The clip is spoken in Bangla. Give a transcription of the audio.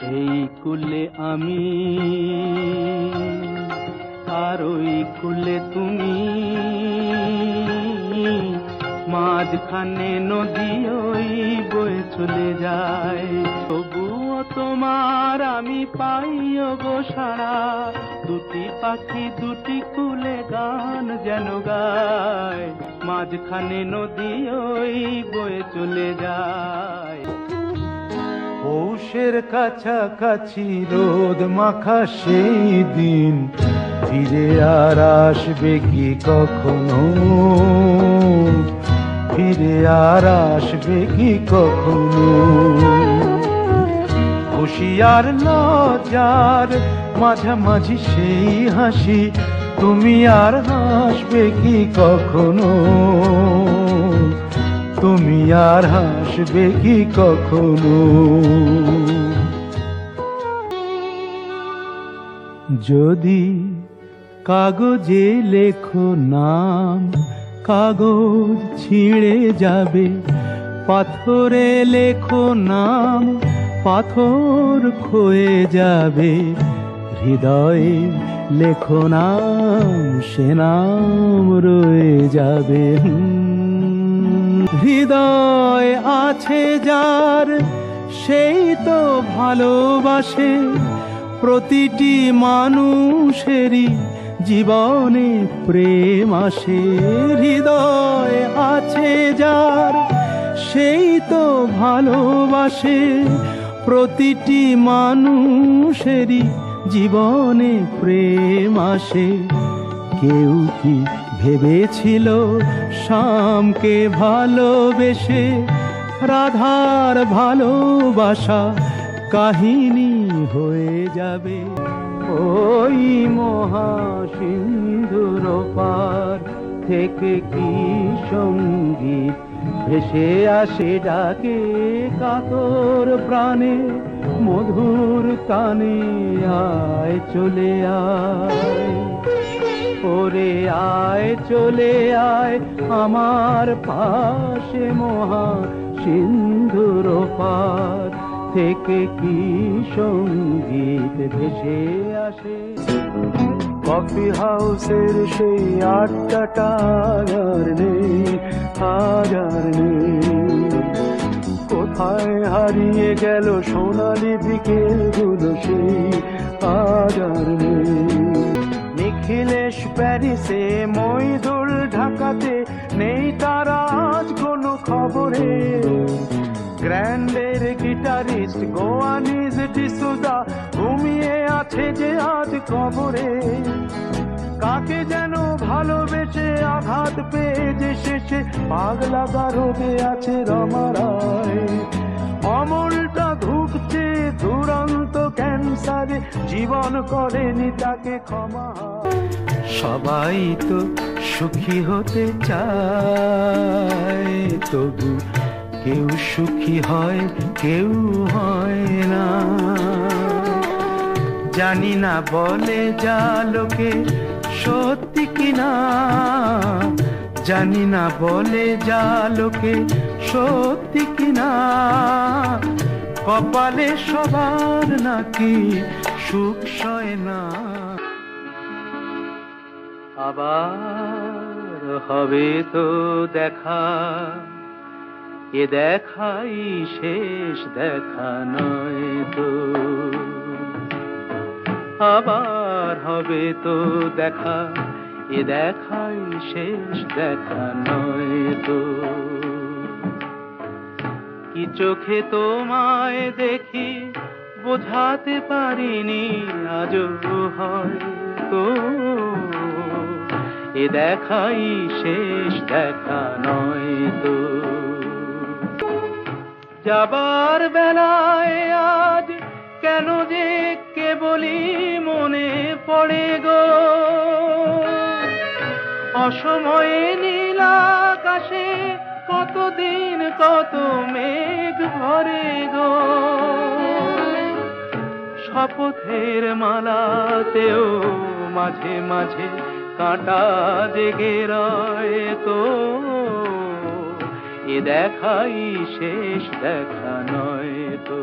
এই কুলে আমি আর ওই কুলে তুমি, মাঝখানে নদী ওই বয়ে চলে যায়। তবুও তোমার আমি পাইও গো সারা, দুটি পাখি দুটি কুলে গান যেন গায়, মাঝখানে নদী ওই বয়ে চলে যায়। পৌষের কাছাকাছি রোদ মাখা সেই দিন ফিরে আর আসবে কি কখনো, ফিরে আর আসবে কি কখনো। খুশি আর লজ্জার মাঝামাঝি সেই হাসি, তুমি আর হাসবে কি কখনো, তুমি আর হাসবে কি কখনো। যদি কাগজে লেখো নাম, কাগজ ছিঁড়ে যাবে, পাথরে লেখো নাম, পাথর ক্ষয়ে যাবে। হৃদয়ে লেখো নাম, সে নাম রয়ে যাবে। হৃদয় আছে যার সেই তো ভালোবাসে, প্রতিটি মানুষেরই জীবনে প্রেম আসে। হৃদয় আছে যার সেই তো ভালোবাসে, প্রতিটি মানুষেরই জীবনে প্রেম আসে। কেউ কি ভেবেছিল শ্যামকে ভালোবেসে রাধার ভালোবাসা কাহিনী হয়ে যাবে। ওই মহাসিন্ধুর পার থেকে কি সঙ্গীত ভেসে আসে ডাকে কাতর প্রাণে, মধুর কানে আয় চলে আয়, ওরে আয় চলে আয় আমার পাশে। মহাসিন্ধুর পার থেকে কি সঙ্গীত ভেসে আসে। কফি হাউসের সেই আড্ডাটা আর নেই, আজ আর নেই। কোথায় হারিয়ে গেল সোনালি বিকেলগুলো সেই, আজ আর নেই। নিখিলেশ প্যারিসে, মইদুল ঢাকাতে, নেই তারা আজ কোনো খবরে। গ্র্যান্ডের গিটারিস্ট গোয়ানিজ ডিসুজা ঘুমিয়ে আছে যে আজ কবরে। কাকে যেন ভালোবেসে আঘাত পেয়ে যে শেষে পাগলা গারদে আছে রমা রায়। অমলটা ধুকছে দুরন্ত ক্যান্সারে, জীবন করেনি তাকে ক্ষমা। সবাই তো সুখী হতে চায়, তবু কেউ সুখী হয় কেউ হয় না। জানি না বলে যা লোকে সত্যি কিনা, জানি না বলে যা লোকে সত্যি কিনা। কপালে সবার নাকি সুখ সয় না। আবার হবে তো দেখা, এ দেখাই শেষ দেখা নয় তো। আবার হবে তো দেখা, এ দেখাই শেষ দেখা নয় তো। কি চোখে তোমায় দেখি বোঝাতে পারিনি আজও হয়তো, এ দেখাই শেষ দেখা নয় তো। যাবার বেলায় আজ কেন যে কেবলই মনে পড়ে গো, অসময়ে নীল আকাশে কতদিন কত মেঘ ভরে গো। শপথের মালাতেও মাঝে মাঝে কাঁটা জেগে রয় তো, এ দেখাই শেষ দেখা নয় তো।